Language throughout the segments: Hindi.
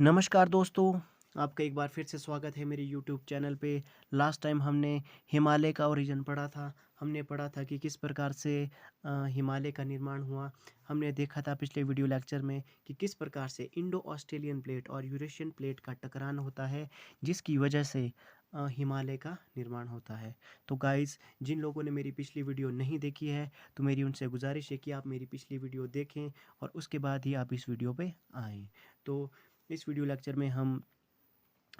नमस्कार दोस्तों, आपका एक बार फिर से स्वागत है मेरे यूट्यूब चैनल पे। लास्ट टाइम हमने हिमालय का ओरिजिन पढ़ा था। हमने पढ़ा था कि किस प्रकार से हिमालय का निर्माण हुआ। हमने देखा था पिछले वीडियो लेक्चर में कि किस प्रकार से इंडो ऑस्ट्रेलियन प्लेट और यूरेशियन प्लेट का टकरान होता है, जिसकी वजह से हिमालय का निर्माण होता है। तो गाइस, जिन लोगों ने मेरी पिछली वीडियो नहीं देखी है, तो मेरी उनसे गुजारिश है कि आप मेरी पिछली वीडियो देखें और उसके बाद ही आप इस वीडियो पे आएँ। तो इस वीडियो लेक्चर में हम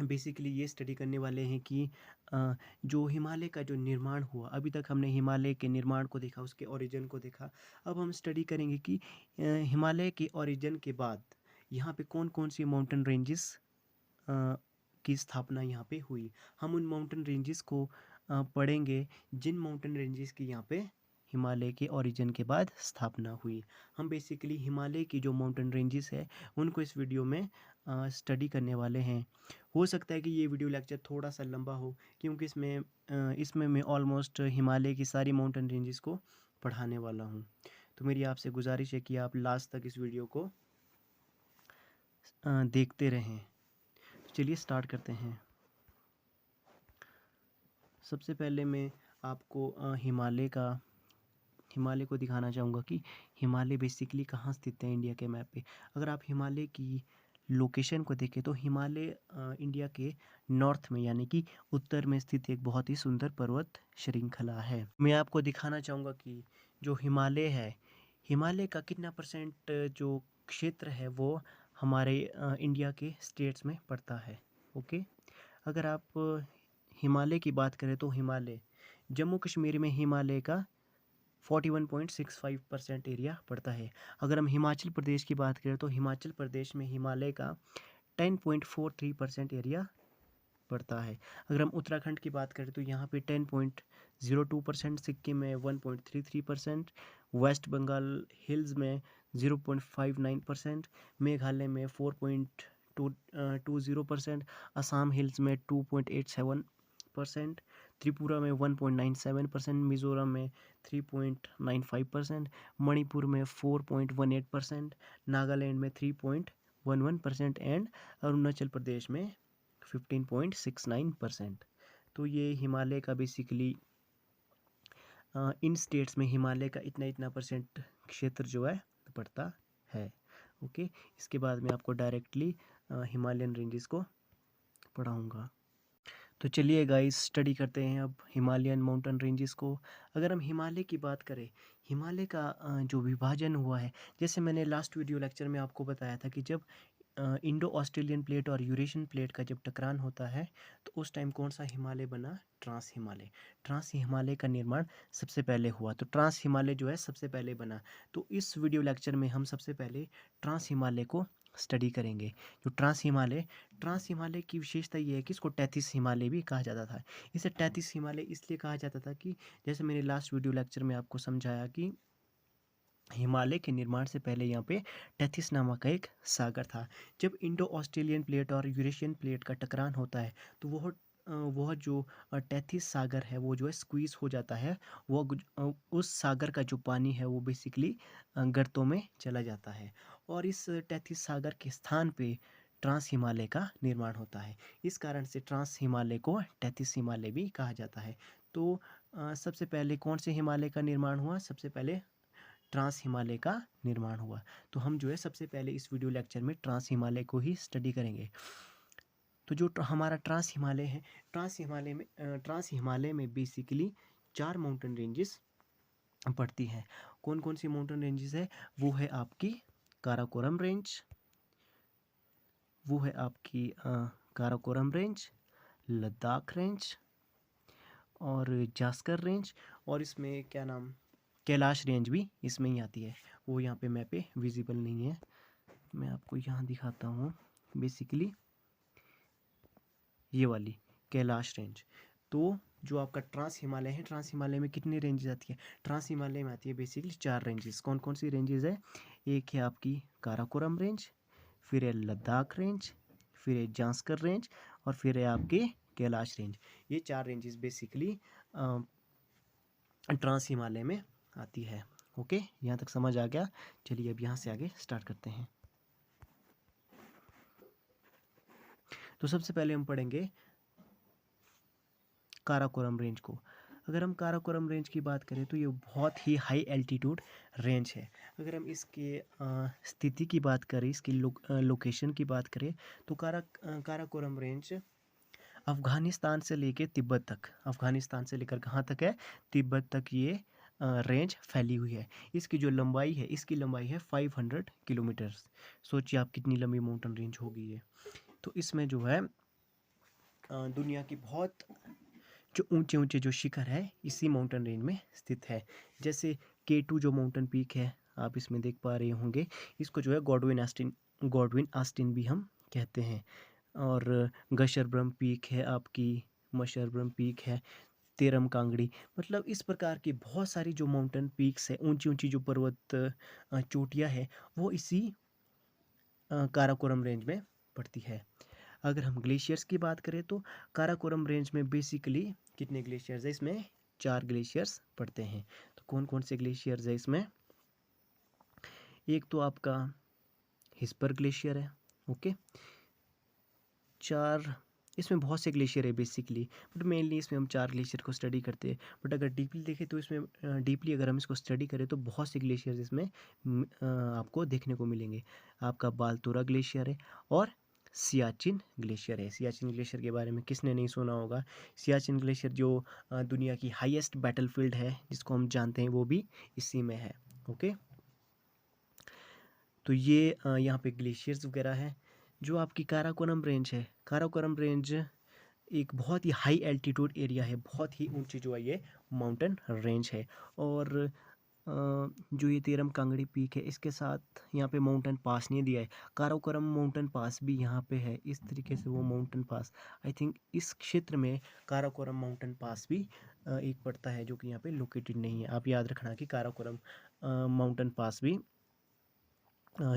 बेसिकली ये स्टडी करने वाले हैं कि जो हिमालय का जो निर्माण हुआ, अभी तक हमने हिमालय के निर्माण को देखा, उसके ओरिजिन को देखा। अब हम स्टडी करेंगे कि हिमालय के ओरिजिन के बाद यहाँ पे कौन कौन सी माउंटेन रेंजेस की स्थापना यहाँ पे हुई। हम उन माउंटेन रेंजेस को पढ़ेंगे जिन माउंटेन रेंजेस की यहाँ पे हिमालय के ओरिजिन के बाद स्थापना हुई। हम बेसिकली हिमालय की जो माउंटेन रेंजेस है उनको इस वीडियो में स्टडी करने वाले हैं। हो सकता है कि ये वीडियो लेक्चर थोड़ा सा लंबा हो, क्योंकि इसमें मैं ऑलमोस्ट हिमालय की सारी माउंटेन रेंजेस को पढ़ाने वाला हूँ। तो मेरी आपसे गुजारिश है कि आप लास्ट तक इस वीडियो को देखते रहें। तो चलिए स्टार्ट करते हैं। सबसे पहले मैं आपको हिमालय को दिखाना चाहूँगा कि हिमालय बेसिकली कहाँ स्थित है इंडिया के मैप पे। अगर आप हिमालय की लोकेशन को देखें तो हिमालय इंडिया के नॉर्थ में यानी कि उत्तर में स्थित एक बहुत ही सुंदर पर्वत श्रृंखला है। मैं आपको दिखाना चाहूँगा कि जो हिमालय है, हिमालय का कितना परसेंट जो क्षेत्र है वो हमारे इंडिया के स्टेट्स में पड़ता है। ओके, अगर आप हिमालय की बात करें तो हिमालय जम्मू कश्मीर में हिमालय का 41.65% एरिया पड़ता है। अगर हम हिमाचल प्रदेश की बात करें तो हिमाचल प्रदेश में हिमालय का 10.43% एरिया पड़ता है। अगर हम उत्तराखंड की बात करें तो यहाँ पे 10.02%, सिक्किम में 1.33%, वेस्ट बंगाल हिल्स में 0.59%, मेघालय में 4.20%, असम हिल्स में 2.87%, त्रिपुरा में 1.97%, मिज़ोरम में 3.95%, मणिपुर में 4.18%, नागालैंड में 3.11% एंड अरुणाचल प्रदेश में 15.69%। तो ये हिमालय का बेसिकली इन स्टेट्स में हिमालय का इतना इतना परसेंट क्षेत्र जो है पड़ता है। ओके, इसके बाद मैं आपको डायरेक्टली हिमालयन रेंजेस को पढ़ाऊँगा। तो चलिए गाइस, स्टडी करते हैं अब हिमालयन माउंटेन रेंजेस को। अगर हम हिमालय की बात करें, हिमालय का जो विभाजन हुआ है, जैसे मैंने लास्ट वीडियो लेक्चर में आपको बताया था कि जब इंडो ऑस्ट्रेलियन प्लेट और यूरेशियन प्लेट का जब टकरान होता है तो उस टाइम कौन सा हिमालय बना? ट्रांस हिमालय। ट्रांस हिमालय का निर्माण सबसे पहले हुआ, तो ट्रांस हिमालय जो है सबसे पहले बना। तो इस वीडियो लेक्चर में हम सबसे पहले ट्रांस हिमालय को स्टडी करेंगे। जो ट्रांस हिमालय की विशेषता ये है कि इसको 33 हिमालय भी कहा जाता था। इसे 33 हिमालय इसलिए कहा जाता था कि जैसे मैंने लास्ट वीडियो लेक्चर में आपको समझाया कि हिमालय के निर्माण से पहले यहाँ पे टेथिस नामक का एक सागर था। जब इंडो ऑस्ट्रेलियन प्लेट और यूरेशियन प्लेट का टकरान होता है तो वह जो टेथिस सागर है वो जो है स्क्वीज हो जाता है। उस सागर का जो पानी है वो बेसिकली गर्तों में चला जाता है और इस टेथिस सागर के स्थान पे ट्रांस हिमालय का निर्माण होता है। इस कारण से ट्रांस हिमालय को टेथिस हिमालय भी कहा जाता है। तो सबसे पहले कौन से हिमालय का निर्माण हुआ? सबसे पहले ट्रांस हिमालय का निर्माण हुआ। तो हम जो है सबसे पहले इस वीडियो लेक्चर में ट्रांस हिमालय को ही स्टडी करेंगे। तो जो हमारा ट्रांस हिमालय है, ट्रांस हिमालय में बेसिकली 4 माउंटेन रेंजेस पड़ती हैं। कौन कौन सी माउंटेन रेंजेस है? वो है आपकी काराकोरम रेंज, वो है आपकी काराकोरम रेंज, लद्दाख रेंज और जास्कर रेंज, और इसमें क्या नाम, कैलाश रेंज भी इसमें ही आती है। वो यहाँ पे मैप पे विजिबल नहीं है, मैं आपको यहाँ दिखाता हूँ। बेसिकली ये वाली कैलाश रेंज। तो जो आपका ट्रांस हिमालय है, ट्रांस हिमालय में कितनी रेंजेस आती है? ट्रांस हिमालय में आती है बेसिकली 4 रेंजेस। कौन कौन सी रेंजेस है? एक है आपकी काराकोरम रेंज, फिर है लद्दाख रेंज, फिर है जांस्कर रेंज और फिर है आपके कैलाश रेंज। ये 4 रेंजेस बेसिकली ट्रांस हिमालय में आती है। ओके, यहाँ तक समझ आ गया? चलिए अब यहाँ से आगे स्टार्ट करते हैं। तो सबसे पहले हम पढ़ेंगे काराकोरम रेंज को। अगर हम काराकोरम रेंज की बात करें तो ये बहुत ही हाई एल्टीट्यूड रेंज है। अगर हम इसके स्थिति की बात करें, इसकी लोकेशन की बात करें, तो काराकोरम रेंज अफ़गानिस्तान से लेके तिब्बत तक, अफ़गानिस्तान से लेकर कहाँ तक है, तिब्बत तक ये रेंज फैली हुई है। इसकी जो लंबाई है, इसकी लंबाई है 500 किलोमीटर्स। सोचिए आप कितनी लंबी माउंटेन रेंज होगी ये। तो इसमें जो है दुनिया की बहुत जो ऊंचे ऊंचे जो शिखर है इसी माउंटेन रेंज में स्थित है। जैसे K2 जो माउंटेन पीक है, आप इसमें देख पा रहे होंगे, इसको जो है गॉडविन आस्टिन भी हम कहते हैं। और गशरब्रम पीक है आपकी, मशरब्रम पीक है, तेरम कांगड़ी, मतलब इस प्रकार की बहुत सारी जो माउंटेन पीक्स है, ऊंची ऊंची जो पर्वत चोटियाँ है, वो इसी काराकोरम रेंज में पड़ती है। अगर हम ग्लेशियर्स की बात करें तो काराकोरम रेंज में बेसिकली कितने ग्लेशियर्स है, इसमें 4 ग्लेशियर्स पड़ते हैं। तो कौन कौन से ग्लेशियर्स है इसमें, एक तो आपका हिस्पर ग्लेशियर है, ओके। 4, इसमें बहुत से ग्लेशियर है बेसिकली, बट मेनली इसमें हम 4 ग्लेशियर को स्टडी करते हैं। बट अगर डीपली देखें तो इसमें डीपली अगर हम इसको स्टडी करें तो बहुत से ग्लेशियर्स इसमें आपको देखने को मिलेंगे। आपका बालतोरा ग्लेशियर है और सियाचिन ग्लेशियर है। सियाचिन ग्लेशियर के बारे में किसने नहीं सुना होगा। सियाचिन ग्लेशियर जो दुनिया की हाईएस्ट बैटलफील्ड है जिसको हम जानते हैं, वो भी इसी में है, ओके। तो ये यहाँ पे ग्लेशियर्स वगैरह है। जो आपकी काराकोरम रेंज है, काराकोरम रेंज एक बहुत ही हाई एल्टीट्यूड एरिया है, बहुत ही ऊंची जो है ये माउंटेन रेंज है। और जो ये तेरम कांगड़ी पीक है, इसके साथ यहाँ पे माउंटेन पास नहीं दिया है, काराकोरम माउंटेन पास भी यहाँ पे है। इस तरीके से वो माउंटेन पास, आई थिंक इस क्षेत्र में काराकोरम माउंटेन पास भी एक पड़ता है, जो कि यहाँ पे लोकेटेड नहीं है। आप याद रखना कि काराकोरम माउंटेन पास भी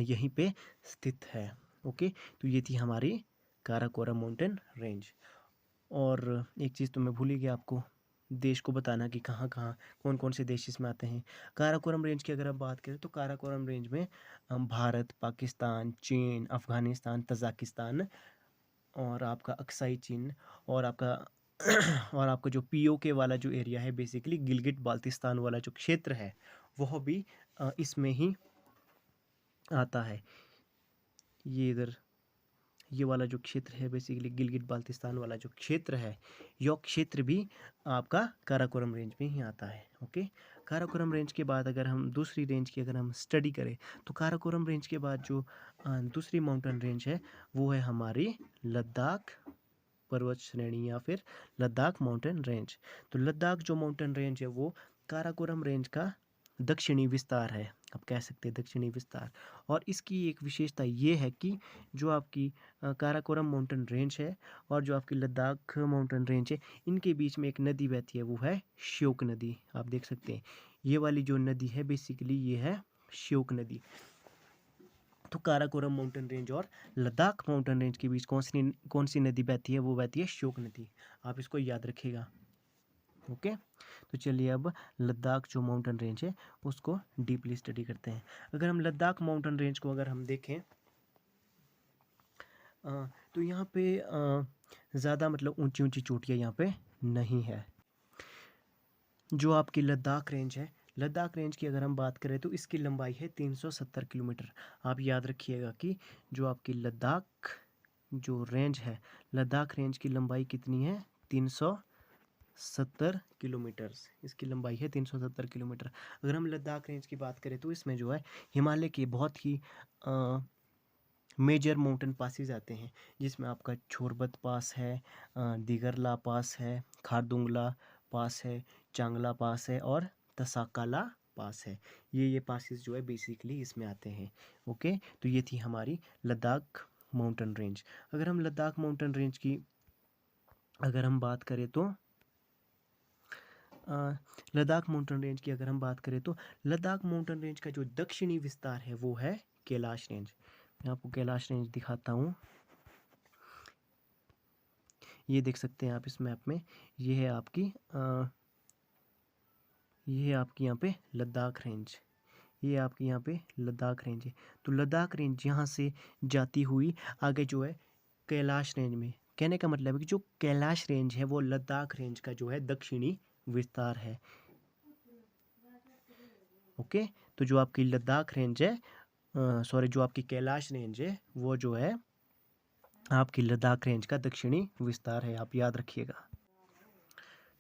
यहीं पे स्थित है, ओके। तो ये थी हमारी काराकोरम माउंटेन रेंज। और एक चीज़ तो मैं भूल ही गया आपको देश को बताना कि कहाँ कहाँ कौन कौन से देश इसमें आते हैं। काराकोरम रेंज की अगर आप बात करें तो काराकोरम रेंज में भारत, पाकिस्तान, चीन, अफ़गानिस्तान, तजाकिस्तान और आपका अक्साई चीन और आपका और आपका जो POK वाला जो एरिया है, बेसिकली गिलगिट बाल्तिस्तान वाला जो क्षेत्र है, वह भी इसमें ही आता है। ये इधर ये वाला जो क्षेत्र है, बेसिकली गिलगिट बाल्तिस्तान वाला जो क्षेत्र है, यह क्षेत्र भी आपका काराकोरम रेंज में ही आता है, ओके। काराकोरम रेंज के बाद अगर हम दूसरी रेंज की अगर हम स्टडी करें तो काराकोरम रेंज के बाद जो दूसरी माउंटेन रेंज है वो है हमारी लद्दाख पर्वत श्रेणी या फिर लद्दाख माउंटेन रेंज। तो लद्दाख जो माउंटेन रेंज है वो काराकोरम रेंज का दक्षिणी विस्तार है, आप कह सकते हैं दक्षिणी विस्तार। और इसकी एक विशेषता ये है कि जो आपकी काराकोरम माउंटेन रेंज है और जो आपकी लद्दाख माउंटेन रेंज है, इनके बीच में एक नदी बहती है, वो है श्योक नदी। आप देख सकते हैं ये वाली जो नदी है, बेसिकली ये है श्योक नदी। तो काराकोरम माउंटेन रेंज और लद्दाख माउंटेन रेंज के बीच कौन सी नदी बहती है, वो बहती है श्योक नदी। आप इसको याद रखिएगा, ओके। तो चलिए अब लद्दाख जो माउंटेन रेंज है उसको डीपली स्टडी करते हैं। अगर हम लद्दाख माउंटेन रेंज को अगर हम देखें तो यहाँ पे ज़्यादा मतलब ऊंची ऊंची चोटियाँ यहाँ पे नहीं है। जो आपकी लद्दाख रेंज है, लद्दाख रेंज की अगर हम बात करें तो इसकी लंबाई है 370 किलोमीटर। आप याद रखिएगा कि जो आपकी लद्दाख जो रेंज है, लद्दाख रेंज की लंबाई कितनी है, 370 किलोमीटर्स। इसकी लंबाई है 370 किलोमीटर। अगर हम लद्दाख रेंज की बात करें तो इसमें जो है हिमालय के बहुत ही मेजर माउंटेन पासेस आते हैं, जिसमें आपका छोरबत पास है, दिगरला पास है, खारदुंगला पास है, चांगला पास है और तसाकाला पास है। ये पासेस जो है बेसिकली इसमें आते हैं, ओके। तो ये थी हमारी लद्दाख माउंटेन रेंज। अगर हम लद्दाख माउंटेन रेंज की अगर हम बात करें तो लद्दाख माउंटेन रेंज की अगर हम बात करें तो लद्दाख माउंटेन रेंज का जो दक्षिणी विस्तार है वो है कैलाश रेंज। मैं आपको कैलाश रेंज दिखाता हूँ, ये देख सकते हैं आप इस मैप में। ये है आपकी यहाँ पे लद्दाख रेंज, ये आपकी यहाँ पे लद्दाख रेंज है। तो लद्दाख रेंज यहाँ से जाती हुई आगे जो है कैलाश रेंज में, कहने का मतलब है कि जो कैलाश रेंज है वो लद्दाख रेंज का जो है दक्षिणी विस्तार है। ओके, तो जो आपकी लद्दाख रेंज है, सॉरी, जो आपकी कैलाश रेंज है वो जो है आपकी लद्दाख रेंज का दक्षिणी विस्तार है, आप याद रखिएगा।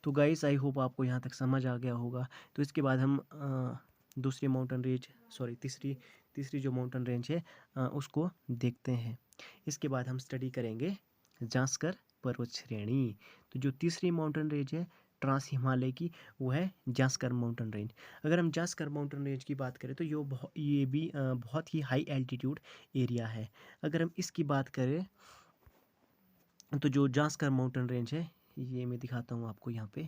तो गाइस आई होप आपको यहाँ तक समझ आ गया होगा। तो इसके बाद हम दूसरी माउंटेन रेंज, सॉरी तीसरी जो माउंटेन रेंज है उसको देखते हैं। इसके बाद हम स्टडी करेंगे जांस्कर पर्वत श्रेणी। तो जो तीसरी माउंटेन रेंज है ट्रांस हिमालय की, वो है जांस्कर माउंटेन रेंज। अगर हम जांस्कर माउंटेन रेंज की बात करें तो ये भी बहुत ही हाई एल्टीट्यूड एरिया है। अगर हम इसकी बात करें तो जो जांस्कर माउंटेन रेंज है, ये मैं दिखाता हूँ आपको यहाँ पे।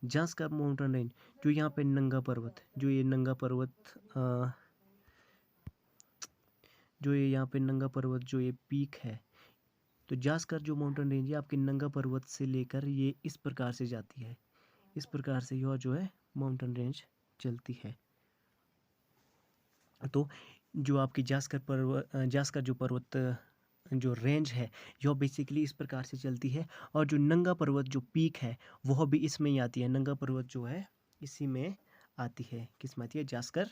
जांस्कर माउंटेन रेंज, जो यहाँ पे नंगा पर्वत, जो ये नंगा पर्वत जो ये यहाँ पे नंगा पर्वत जो ये पीक है, तो जांस्कर जो माउंटेन रेंज है आपके नंगा पर्वत से लेकर ये इस प्रकार से जाती है, इस प्रकार से यह जो है माउंटेन रेंज चलती है। तो जो आपकी जांस्कर जो पर्वत जो रेंज है यह बेसिकली इस प्रकार से चलती है, और जो नंगा पर्वत जो पीक है वह भी इसमें ही आती है। नंगा पर्वत जो है इसी में आती है, किस में आती है? जांस्कर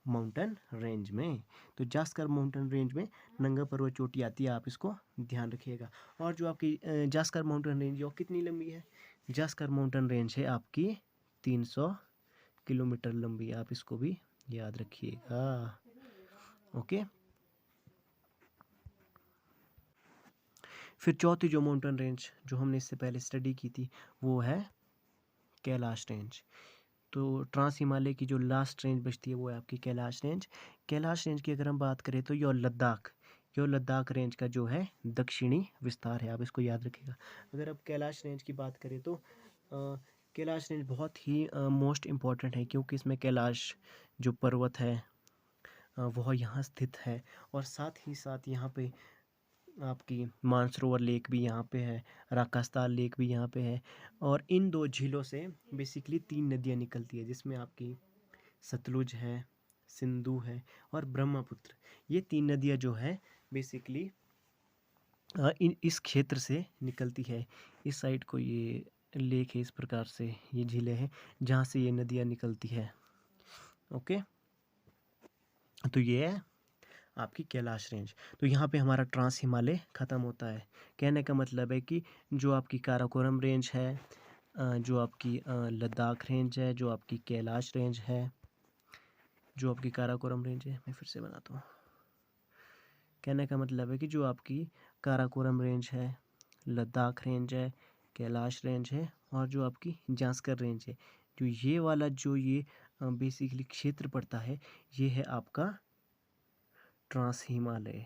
माउंटेन रेंज में। तो जांस्कर माउंटेन रेंज में नंगा पर्वत चोटी आती है, आप इसको ध्यान रखिएगा। और जो आपकी जांस्कर माउंटेन रेंज यह कितनी लंबी है? जांस्कर माउंटेन रेंज है आपकी 300 किलोमीटर लंबी, आप इसको भी याद रखिएगा। ओके, फिर चौथी जो माउंटेन रेंज जो हमने इससे पहले स्टडी की थी वो है कैलाश रेंज। तो ट्रांस हिमालय की जो लास्ट रेंज बचती है वो है आपकी कैलाश रेंज। कैलाश रेंज की अगर हम बात करें तो यो लद्दाख रेंज का जो है दक्षिणी विस्तार है, आप इसको याद रखिएगा। अगर अब कैलाश रेंज की बात करें तो कैलाश रेंज बहुत ही मोस्ट इम्पॉर्टेंट है, क्योंकि इसमें कैलाश जो पर्वत है वह यहाँ स्थित है, और साथ ही साथ यहाँ पे आपकी मानसरोवर लेक भी यहाँ पे है, राकास्ताल लेक भी यहाँ पे है। और इन दो झीलों से बेसिकली 3 नदियाँ निकलती है, जिसमें आपकी सतलुज है, सिंधु है और ब्रह्मपुत्र। ये 3 नदियाँ जो है बेसिकली इस क्षेत्र से निकलती है। इस साइड को ये लेक है, इस प्रकार से ये झीलें हैं जहाँ से ये नदियाँ निकलती है। ओके, तो ये है आपकी कैलाश रेंज। तो यहाँ पे हमारा ट्रांस हिमालय ख़त्म होता है। कहने का मतलब है कि जो आपकी काराकोरम रेंज है, जो आपकी लद्दाख रेंज है, जो आपकी कैलाश रेंज है, जो आपकी काराकोरम रेंज है, मैं फिर से बनाता हूँ। कहने का मतलब है कि जो आपकी काराकोरम रेंज है, लद्दाख रेंज है, कैलाश रेंज है, और जो आपकी जांस्कर रेंज है, जो ये वाला जो ये बेसिकली क्षेत्र पड़ता है, ये है आपका ट्रांस हिमालय।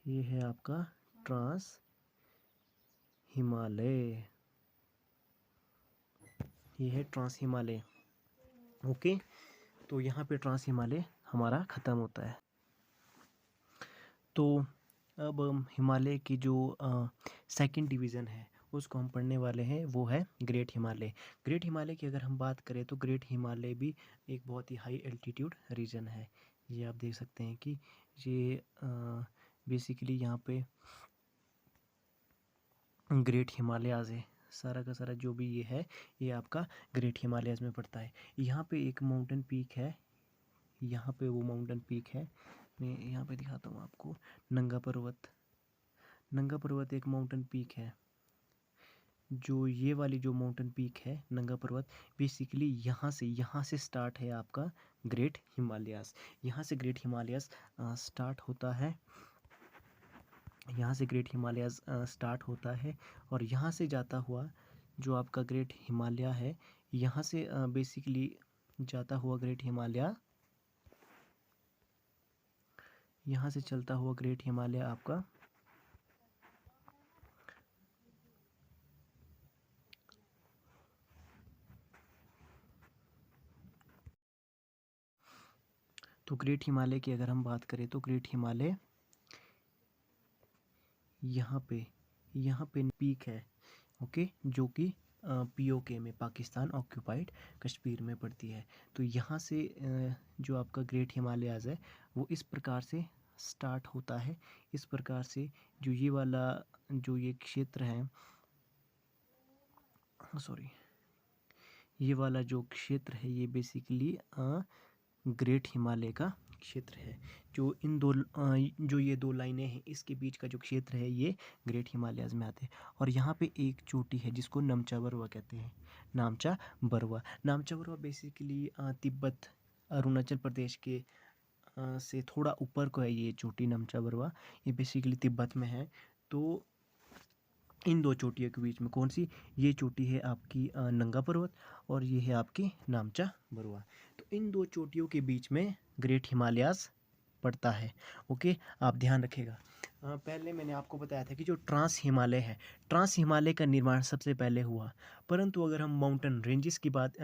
ये है आपका ट्रांस हिमालय, ये है ट्रांस हिमालय। ओके, तो यहाँ पे ट्रांस हिमालय हमारा ख़त्म होता है। तो अब हम हिमालय की जो सेकंड डिवीज़न है उसको हम पढ़ने वाले हैं, वो है ग्रेट हिमालय। ग्रेट हिमालय की अगर हम बात करें तो ग्रेट हिमालय भी एक बहुत ही हाई एल्टीट्यूड रीजन है। ये आप देख सकते हैं कि ये बेसिकली यहाँ पे ग्रेट हिमालयाज़ है, सारा का सारा जो भी ये है ये आपका ग्रेट हिमालयाज़ में पड़ता है। यहाँ पे एक माउंटेन पीक है, यहाँ पे वो माउंटेन पीक है, मैं यहाँ पे दिखाता हूँ आपको। नंगा पर्वत एक माउंटेन पीक है। जो ये वाली जो माउंटेन पीक है नंगा पर्वत, बेसिकली यहाँ से स्टार्ट है आपका ग्रेट हिमालयाज़। यहाँ से ग्रेट हिमालयाज़ स्टार्ट होता है, यहाँ से ग्रेट हिमालयाज़ स्टार्ट होता है, और यहाँ से जाता हुआ जो आपका ग्रेट हिमालय है, यहाँ से बेसिकली जाता हुआ ग्रेट हिमालय, यहाँ से चलता हुआ ग्रेट हिमालय आपका तो ग्रेट हिमालय की अगर हम बात करें तो ग्रेट हिमालय यहाँ पे पीक है। ओके, जो कि पीओके में, पाकिस्तान ऑक्यूपाइड कश्मीर में पड़ती है। तो यहाँ से जो आपका ग्रेट हिमालयाज़ है वो इस प्रकार से स्टार्ट होता है। इस प्रकार से जो ये वाला जो ये क्षेत्र है, सॉरी, ये वाला जो क्षेत्र है ये बेसिकली ग्रेट हिमालय का क्षेत्र है। जो इन दो जो ये दो लाइनें हैं इसके बीच का जो क्षेत्र है ये ग्रेट हिमालयाज में आते हैं। और यहाँ पे एक चोटी है जिसको नमचा बरवा कहते हैं, नामचा बरवा। नामचा बरवा बेसिकली तिब्बत अरुणाचल प्रदेश के से थोड़ा ऊपर को है ये चोटी नमचा बरवा, ये बेसिकली तिब्बत में है। तो इन दो चोटियों के बीच में कौन सी, ये चोटी है आपकी नंगा पर्वत और ये है आपकी नामचा बरवा। तो इन दो चोटियों के बीच में ग्रेट हिमालयाज पड़ता है। ओके, आप ध्यान रखिएगा। पहले मैंने आपको बताया था कि जो ट्रांस हिमालय है, ट्रांस हिमालय का निर्माण सबसे पहले हुआ। परंतु अगर हम माउंटेन रेंजेस की बात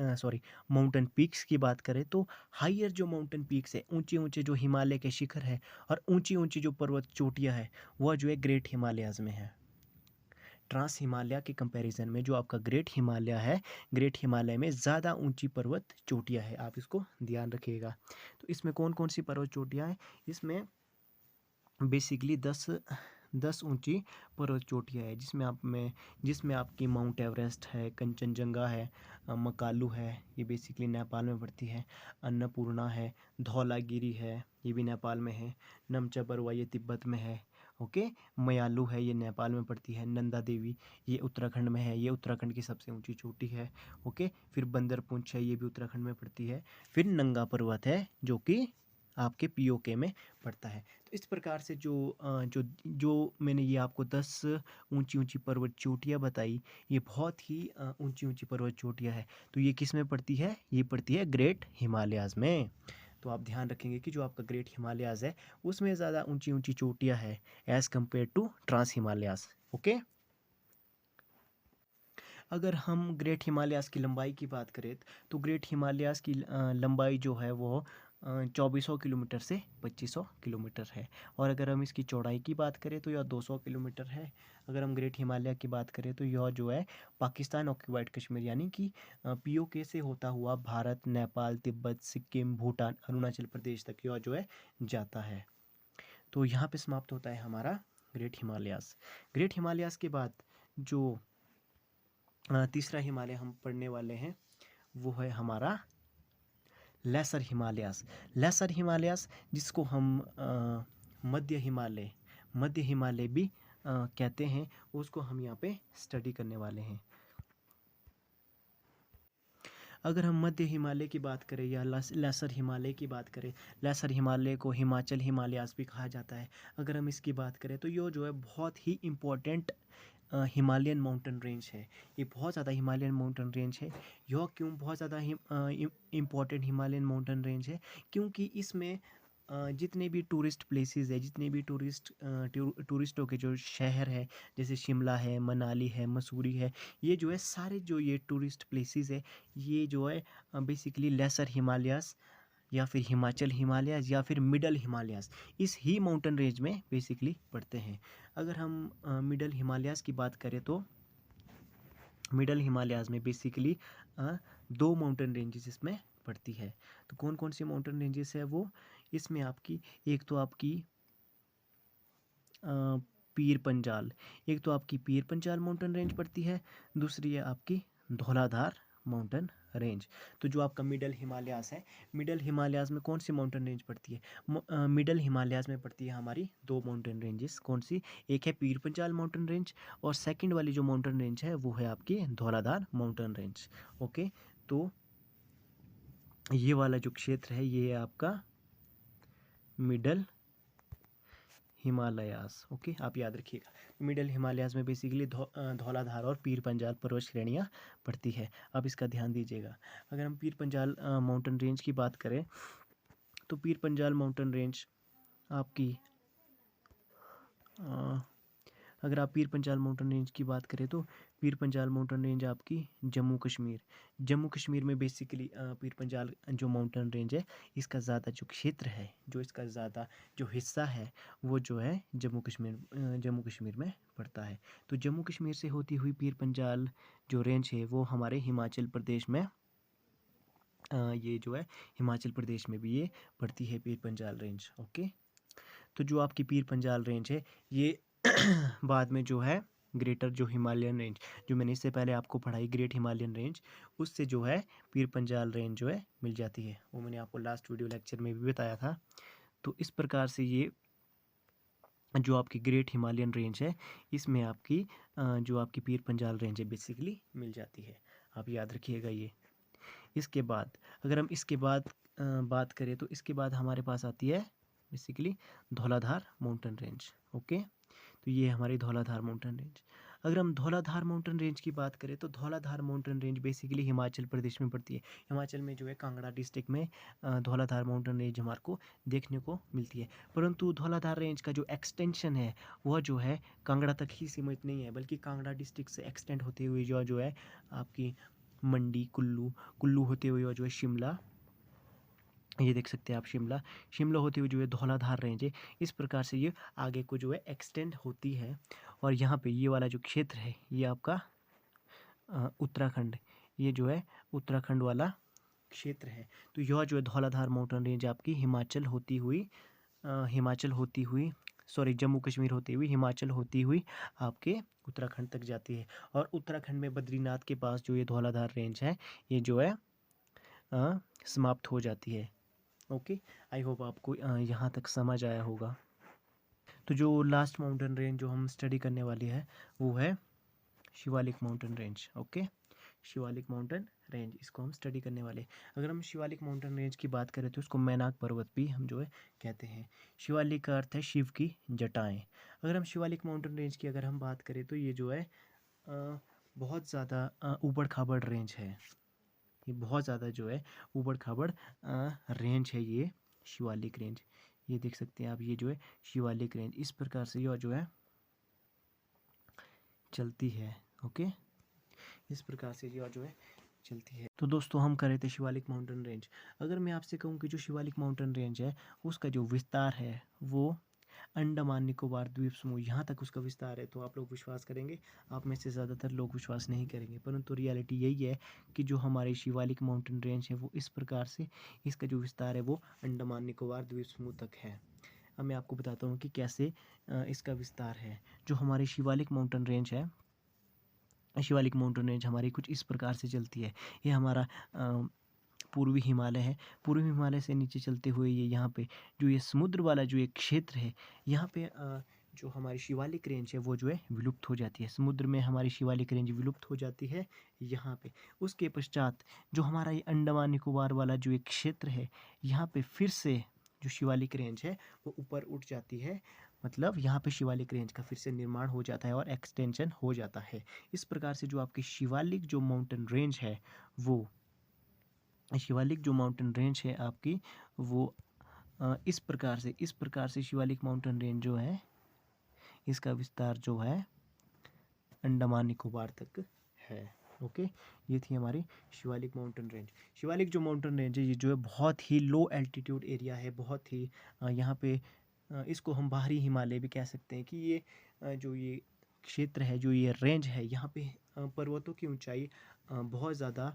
माउंटेन पीक्स की बात करें तो हाइयर जो माउंटेन पीक्स है, ऊंचे ऊंचे जो हिमालय के शिखर है और ऊंची ऊंची जो पर्वत चोटियाँ है वह जो है ग्रेट हिमालयाज में है। ट्रांस हिमालय के कंपैरिजन में जो आपका ग्रेट हिमालय है, ग्रेट हिमालय में ज़्यादा ऊंची पर्वत चोटियाँ है, आप इसको ध्यान रखिएगा। तो इसमें कौन कौन सी पर्वत चोटियाँ हैं, इसमें बेसिकली 10 ऊंची पर्वत चोटियाँ है जिसमें आपकी माउंट एवरेस्ट है, कंचनजंगा है, मकालू है, ये बेसिकली नेपाल में पड़ती है, अन्नपूर्णा है, धौलागिरी है, ये भी नेपाल में है, नमचा बरवा ये तिब्बत में है। ओके, मयालू है, ये नेपाल में पड़ती है, नंदा देवी ये उत्तराखंड में है, ये उत्तराखंड की सबसे ऊंची चोटी है। ओके, फिर बंदरपुंछ है, ये भी उत्तराखंड में पड़ती है। फिर नंगा पर्वत है जो कि आपके पीओके में पड़ता है। तो इस प्रकार से जो मैंने ये आपको 10 ऊंची ऊंची पर्वत चोटियाँ बताई, ये बहुत ही ऊंची ऊंची पर्वत चोटियाँ है। तो ये किस में पड़ती है, ये पड़ती है ग्रेट हिमालयाज में। तो आप ध्यान रखेंगे कि जो आपका ग्रेट हिमालयाज है उसमें ज़्यादा ऊंची ऊंची चोटियाँ है as compare to trans Himalayas. Okay, अगर हम ग्रेट हिमालयाज की लंबाई की बात करें तो ग्रेट हिमालयाज की लंबाई जो है वो 2400 किलोमीटर से 2500 किलोमीटर है। और अगर हम इसकी चौड़ाई की बात करें तो यह 200 किलोमीटर है। अगर हम ग्रेट हिमालय की बात करें तो यह जो है पाकिस्तान ऑक्यूपाइड कश्मीर यानी कि पीओके से होता हुआ भारत, नेपाल, तिब्बत, सिक्किम, भूटान, अरुणाचल प्रदेश तक यह जो है जाता है। तो यहाँ पे समाप्त होता है हमारा ग्रेट हिमालयाज। ग्रेट हिमालयाज के बाद जो तीसरा हिमालय हम पढ़ने वाले हैं वो है हमारा लेसर हिमालयास। लेसर हिमालयास जिसको हम मध्य हिमालय भी कहते हैं, उसको हम यहाँ पे स्टडी करने वाले हैं। अगर हम मध्य हिमालय की बात करें या लेसर हिमालय की बात करें, लेसर हिमालय को हिमाचल हिमालयास भी कहा जाता है। अगर हम इसकी बात करें तो ये जो है बहुत ही इम्पोर्टेंट हिमालयन माउंटेन रेंज है। ये बहुत ज़्यादा हिमालयन माउंटेन रेंज है। यह क्यों बहुत ज़्यादा इम्पोर्टेंट हिमालयन माउंटेन रेंज है, क्योंकि इसमें जितने भी टूरिस्ट प्लेसेस है, जितने भी टूरिस्टों के जो शहर है, जैसे शिमला है, मनाली है, मसूरी है, ये जो है सारे जो ये टूरिस्ट प्लेसेस है ये जो है बेसिकली लेसर हिमालयास या फिर हिमाचल हिमालयाज या फिर मिडल हिमालयाज इस ही माउंटेन रेंज में बेसिकली पड़ते हैं। अगर हम मिडल हिमालयाज की बात करें तो मिडल हिमालयाज में बेसिकली 2 माउंटेन रेंजेस इसमें पड़ती है। तो कौन कौन सी माउंटेन रेंजेस है वो, इसमें आपकी एक तो आपकी पीर पंजाल, एक तो आपकी पीर पंजाल माउंटेन रेंज पड़ती है, दूसरी है आपकी धौलाधार माउंटेन रेंज। तो जो आपका मिडल हिमालयास है, मिडल हिमालयास में कौन सी माउंटेन रेंज पड़ती है, मिडल हिमालयास में पड़ती है हमारी 2 माउंटेन रेंजेस। कौन सी, एक है पीर पंजाल माउंटेन रेंज और सेकंड वाली जो माउंटेन रेंज है वो है आपकी धौलाधार माउंटेन रेंज। ओके, तो ये वाला जो क्षेत्र है ये है आपका मिडल हिमालयास। ओके, आप याद रखिएगा मिडल हिमालयास में बेसिकली धौलाधार और पीर पंजाल पर्वत श्रेणियाँ पड़ती है। अब इसका ध्यान दीजिएगा। अगर हम पीर पंजाल माउंटेन रेंज की बात करें तो पीर पंजाल माउंटेन रेंज आपकी अगर आप पीर पंजाल माउंटेन रेंज की बात करें तो पीर पंजाल माउंटेन रेंज आपकी जम्मू कश्मीर में बेसिकली पीर पंजाल जो माउंटेन रेंज है इसका ज़्यादा जो क्षेत्र है, जो इसका ज़्यादा जो हिस्सा है वो जो है जम्मू कश्मीर में पड़ता है। तो जम्मू कश्मीर से होती हुई पीर पंजाल जो रेंज है वो हमारे हिमाचल प्रदेश में ये जो है हिमाचल प्रदेश में भी ये पड़ती है पीर पंजाल रेंज। ओके, तो जो आपकी पीर पंजाल रेंज है ये बाद में जो है ग्रेटर जो हिमालयन रेंज, जो मैंने इससे पहले आपको पढ़ाई ग्रेट हिमालयन रेंज, उससे जो है पीर पंजाल रेंज जो है मिल जाती है। वो मैंने आपको लास्ट वीडियो लेक्चर में भी बताया था। तो इस प्रकार से ये जो आपकी ग्रेट हिमालयन रेंज है, इसमें आपकी जो आपकी पीर पंजाल रेंज है बेसिकली मिल जाती है। आप याद रखिएगा ये। इसके बाद अगर हम इसके बाद बात करें तो इसके बाद हमारे पास आती है basically Dhauladhar mountain range. Okay, तो ये हमारी धौलाधार माउंटेन रेंज। अगर हम धौलाधार माउंटेन रेंज की बात करें तो Dhauladhar mountain range basically Himachal Pradesh में पड़ती है। हिमाचल में जो है कांगड़ा डिस्ट्रिक्ट में धौलाधार माउंटेन रेंज हमारे को देखने को मिलती है। परंतु धौलाधार रेंज का जो एक्सटेंशन है वह जो है कांगड़ा तक ही सीमित नहीं है, बल्कि कांगड़ा डिस्ट्रिक्ट से एक्सटेंड होते हुए जो है आपकी मंडी, कुल्लू होते हुए जो है शिमला, ये देख सकते हैं आप शिमला होते हुए जो है धौलाधार रेंज है। इस प्रकार से ये आगे को जो है एक्सटेंड होती है। और यहाँ पे ये वाला जो क्षेत्र है ये आपका उत्तराखंड, ये जो है उत्तराखंड वाला क्षेत्र है। तो यह जो है धौलाधार माउंटेन रेंज आपकी हिमाचल होती हुई सॉरी जम्मू कश्मीर होती हुई हिमाचल होती हुई आपके उत्तराखंड तक जाती है। और उत्तराखंड में बद्रीनाथ के पास जो ये धौलाधार रेंज है ये जो है समाप्त हो जाती है। ओके, आई होप आपको यहाँ तक समझ आया होगा। तो जो लास्ट माउंटेन रेंज जो हम स्टडी करने वाली है वो है Shivalik mountain range. Okay, Shivalik mountain range, इसको हम स्टडी करने वाले। अगर हम शिवालिक माउंटेन रेंज की बात करें तो उसको मैनाक पर्वत भी हम जो है कहते हैं। शिवालिक का अर्थ है शिव की जटाएं। अगर हम शिवालिक माउंटेन रेंज की अगर हम बात करें तो ये जो है बहुत ज़्यादा ऊबड़ खाबड़ रेंज है। ये बहुत ज़्यादा जो है ऊबड़ खाबड़ रेंज है ये शिवालिक रेंज। ये देख सकते हैं आप, ये जो है शिवालिक रेंज इस प्रकार से यह जो है चलती है। ओके, इस प्रकार से यह जो है चलती है। तो दोस्तों हम कर रहे थे शिवालिक माउंटेन रेंज। अगर मैं आपसे कहूँ कि जो शिवालिक माउंटेन रेंज है उसका जो विस्तार है वो अंडमान निकोबार द्वीप समूह यहाँ तक उसका विस्तार है, तो आप लोग विश्वास करेंगे। आप में से ज़्यादातर लोग विश्वास नहीं करेंगे, परंतु रियलिटी यही है कि जो हमारी शिवालिक माउंटेन रेंज है वो इस प्रकार से इसका जो विस्तार है वो अंडमान निकोबार द्वीप समूह तक है। अब मैं आपको बताता हूँ कि कैसे इसका विस्तार है। जो हमारी शिवालिक माउंटेन रेंज है, शिवालिक माउंटेन रेंज हमारी कुछ इस प्रकार से चलती है। ये हमारा पूर्वी हिमालय है। पूर्वी हिमालय से नीचे चलते हुए ये यहाँ पे जो ये समुद्र वाला जो एक क्षेत्र है, यहाँ पे जो हमारी शिवालिक रेंज है वो जो है विलुप्त हो जाती है। समुद्र में हमारी शिवालिक रेंज विलुप्त हो जाती है यहाँ पे। उसके पश्चात जो हमारा ये अंडमान निकोबार वाला जो एक क्षेत्र है, यहाँ पे फिर से जो शिवालिक रेंज है वो ऊपर उठ जाती है। मतलब यहाँ पे शिवालिक रेंज का फिर से निर्माण हो जाता है और एक्सटेंशन हो जाता है। इस प्रकार से जो आपकी शिवालिक जो माउंटेन रेंज है वो शिवालिक जो माउंटेन रेंज है आपकी वो इस प्रकार से शिवालिक माउंटेन रेंज जो है इसका विस्तार जो है अंडमान निकोबार तक है। ओके, ये थी हमारी शिवालिक माउंटेन रेंज। शिवालिक जो माउंटेन रेंज है ये जो है बहुत ही लो एल्टीट्यूड एरिया है। बहुत ही यहाँ पे इसको हम बाहरी हिमालय भी कह सकते हैं कि ये जो ये क्षेत्र है, जो ये रेंज है, यहाँ पे पर्वतों की ऊंचाई बहुत ज़्यादा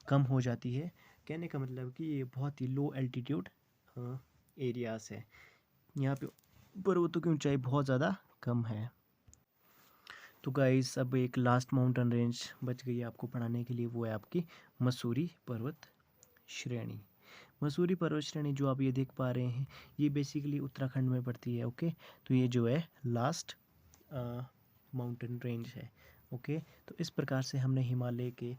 कम हो जाती है। कहने का मतलब कि ये बहुत ही लो एल्टीट्यूड एरियाज है। यहाँ पे पर्वतों की ऊंचाई बहुत ज़्यादा कम है। तो गाइस अब एक लास्ट माउंटेन रेंज बच गई है आपको पढ़ाने के लिए, वो है आपकी मसूरी पर्वत श्रेणी। मसूरी पर्वत श्रेणी जो आप ये देख पा रहे हैं ये बेसिकली उत्तराखंड में पड़ती है। ओके, तो ये जो है लास्ट माउंटेन रेंज है। ओके, तो इस प्रकार से हमने हिमालय के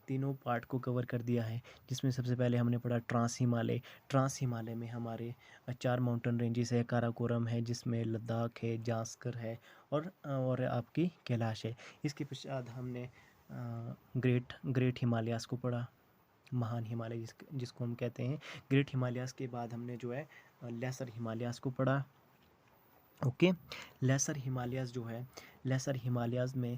तीनों पार्ट को कवर कर दिया है, जिसमें सबसे पहले हमने पढ़ा ट्रांस हिमालय। ट्रांस हिमालय में हमारे 4 माउंटेन रेंजेस है। काराकोरम है जिसमें लद्दाख है, जास्कर है और आपकी कैलाश है। इसके पश्चात हमने ग्रेट हिमालयास को पढ़ा, महान हिमालय जिसको हम कहते हैं। ग्रेट हिमालयास के बाद हमने जो है लेसर हिमालयास को पढ़ा। ओके, लेसर हिमालयास जो है, लेसर हिमालयास में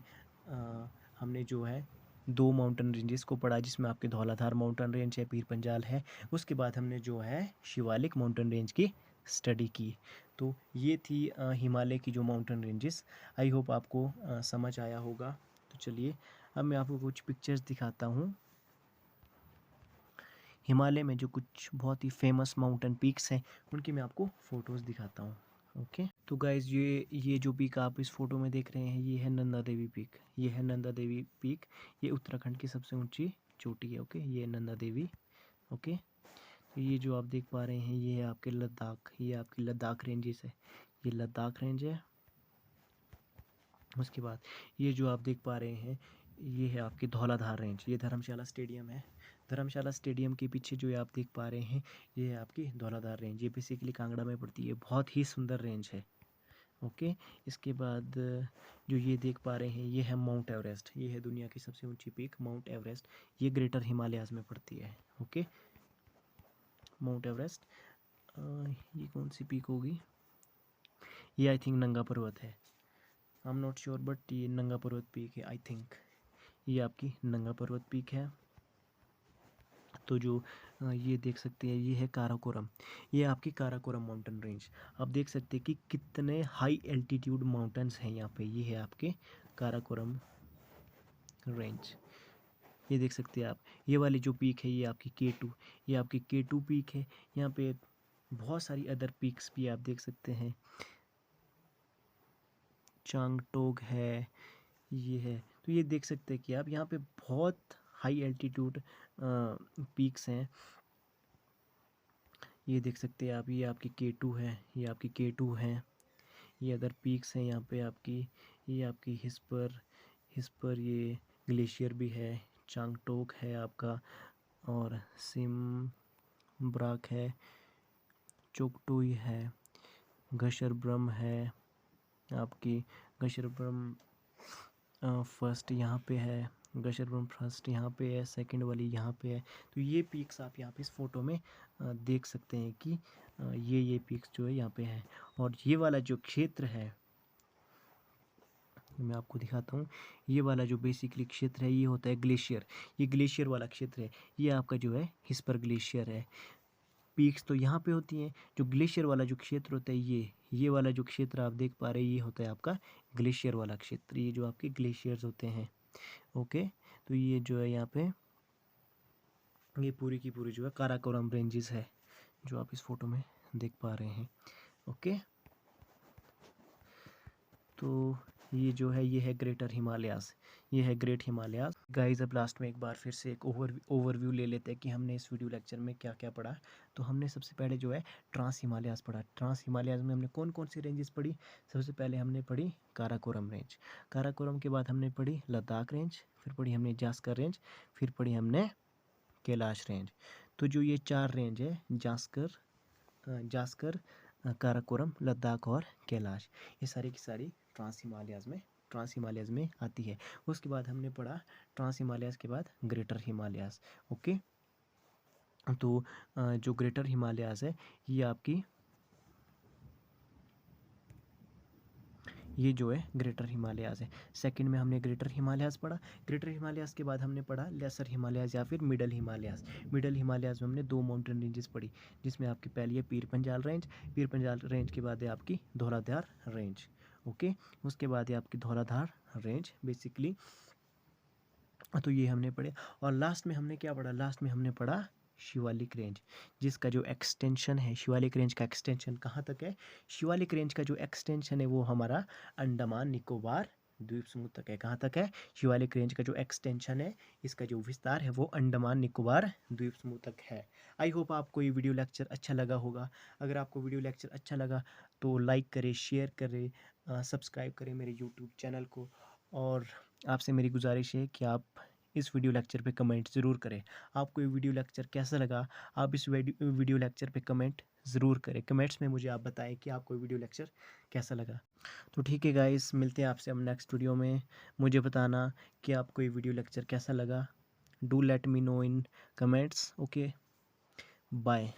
हमने जो है 2 माउंटेन रेंजेस को पढ़ा, जिसमें आपके धौलाधार माउंटेन रेंज है, पीर पंजाल है। उसके बाद हमने जो है शिवालिक माउंटेन रेंज की स्टडी की। तो ये थी हिमालय की जो माउंटेन रेंजेस। आई होप आपको समझ आया होगा। तो चलिए अब मैं आपको कुछ पिक्चर्स दिखाता हूँ। हिमालय में जो कुछ बहुत ही फेमस माउंटेन पीक्स हैं उनकी मैं आपको फ़ोटोज़ दिखाता हूँ। ओके, तो गाइज ये जो पीक आप इस फोटो में देख रहे हैं ये है नंदा देवी पीक। ये है नंदा देवी पीक, ये उत्तराखंड की सबसे ऊंची चोटी है। ओके, ये नंदा देवी। ओके, तो ये जो आप देख पा रहे हैं ये है आपके लद्दाख, ये आपकी लद्दाख रेंजेस है, ये लद्दाख रेंज है। उसके बाद ये जो आप देख पा रहे हैं ये है आपकी धौलाधार रेंज, ये धर्मशाला स्टेडियम है। धर्मशाला स्टेडियम के पीछे जो आप देख पा रहे हैं ये है आपकी धौलाधार रेंज, ये बेसिकली कांगड़ा में पड़ती है, बहुत ही सुंदर रेंज है। ओके, इसके बाद जो ये देख पा रहे हैं ये है माउंट एवरेस्ट, ये है दुनिया की सबसे ऊंची पीक माउंट एवरेस्ट, ये ग्रेटर हिमालयाज में पड़ती है। Okay, mount Everest. ये कौन सी पीक होगी, ये आई थिंक नंगा पर्वत है, I am not sure but ये नंगा पर्वत पीक है आई थिंक, ये आपकी नंगा पर्वत पीक है। तो जो ये देख सकते हैं ये है काराकोरम, ये आपकी काराकोरम माउंटेन रेंज। आप देख सकते हैं कि कितने हाई एल्टीट्यूड माउंटेन्स हैं यहाँ पे, ये है आपके काराकोरम रेंज। ये देख सकते हैं आप, ये वाली जो पीक है ये आपकी K2, ये आपकी K2 पीक है। यहाँ पे बहुत सारी अदर पीक्स भी आप देख सकते हैं, चांगटोग है, ये है। तो ये देख सकते हैं कि आप यहाँ पे बहुत हाई एल्टीट्यूड पीक्स हैं, ये देख सकते हैं आप, ये आपकी K2 है, ये आपकी K2 है। ये अदर पीक्स हैं यहाँ पे आपकी, ये आपकी हिस्पर ये ग्लेशियर भी है, चांगटोक है आपका, और सिमब्राक है, चोकटोई है, घशरब्रम है आपकी, घशरब्रम फर्स्ट यहाँ पे है, घशरब्रम फर्स्ट यहाँ पे है, सेकंड वाली यहाँ पे है। तो ये पीक्स आप यहाँ पे इस फोटो में देख सकते हैं कि ये पीक्स जो है यहाँ पे है। और ये वाला जो क्षेत्र है मैं आपको दिखाता हूँ, ये वाला जो बेसिकली क्षेत्र है ये होता है ग्लेशियर, ये ग्लेशियर वाला क्षेत्र है, ये आपका जो है हिस्पर ग्लेशियर है। पीक्स तो यहाँ पे होती हैं, जो ग्लेशियर वाला जो क्षेत्र होता है ये वाला जो क्षेत्र आप देख पा रहे हैं ये होता है आपका ग्लेशियर वाला क्षेत्र, ये जो आपके ग्लेशियर्स होते हैं। ओके, तो ये जो है यहाँ पे ये पूरी की पूरी जो है काराकोरम रेंजेस है जो आप इस फोटो में देख पा रहे हैं। ओके, तो ये जो है ये है ग्रेटर हिमालयाज, ये है ग्रेट हिमालयाज। गाइस अब लास्ट में एक बार फिर से एक ओवरव्यू ले लेते हैं कि हमने इस वीडियो लेक्चर में क्या क्या पढ़ा। तो हमने सबसे पहले जो है ट्रांस हिमालयाज पढ़ा। ट्रांस हिमालयाज में हमने कौन कौन सी रेंजेस पढ़ी, सबसे पहले हमने पढ़ी काराकोरम रेंज, काराकोरम के बाद हमने पढ़ी लद्दाख रेंज, फिर पढ़ी हमने जास्कर रेंज, फिर पढ़ी हमने कैलाश रेंज। तो जो ये 4 रेंज है जास्कर, काराकोरम, लद्दाख और कैलाश, ये सारी की सारी ट्रांस हिमालयाज में आती है। उसके बाद हमने पढ़ा ट्रांस हिमालयाज के बाद ग्रेटर हिमालयाज। ओके, तो जो ग्रेटर हिमालयाज है ये आपकी, ये जो है ग्रेटर हिमालयाज है। सेकंड में हमने ग्रेटर हिमालयाज पढ़ा, ग्रेटर हिमालयाज के बाद हमने पढ़ा लेसर हिमालयाज या फिर मिडल हिमालयाज। मिडल हिमालयाज में हमने 2 माउंटेन रेंजेस पढ़ी, जिसमें आपकी पहली है पीर पंजाल रेंज, पीर पंजाल रेंज के बाद है आपकी धौलाधार रेंज। ओके, उसके बाद है आपकी धौलाधार रेंज बेसिकली। तो ये हमने पढ़े, और लास्ट में हमने क्या पढ़ा, लास्ट में हमने पढ़ा शिवालिक रेंज, जिसका जो एक्सटेंशन है, शिवालिक रेंज का एक्सटेंशन कहाँ तक है, शिवालिक रेंज का जो एक्सटेंशन है वो हमारा अंडमान निकोबार द्वीप समूह तक है। कहाँ तक है, शिवालिक रेंज का जो एक्सटेंशन है, इसका जो विस्तार है वो अंडमान निकोबार द्वीप समूह तक है। आई होप आपको ये वीडियो लेक्चर अच्छा लगा होगा। अगर आपको वीडियो लेक्चर अच्छा लगा तो लाइक करें, शेयर करें, सब्सक्राइब करें मेरे यूट्यूब चैनल को। और आपसे मेरी गुजारिश है कि आप इस वीडियो लेक्चर पे कमेंट ज़रूर करें, आपको ये वीडियो लेक्चर कैसा लगा। आप इस वीडियो लेक्चर पे कमेंट ज़रूर करें, कमेंट्स में मुझे आप बताएं कि आपको वीडियो लेक्चर कैसा लगा। तो ठीक है गाइस, मिलते हैं आपसे हम नेक्स्ट वीडियो में। मुझे बताना कि आपको ये वीडियो लेक्चर कैसा लगा। Do let me know in comments. Okay, bye.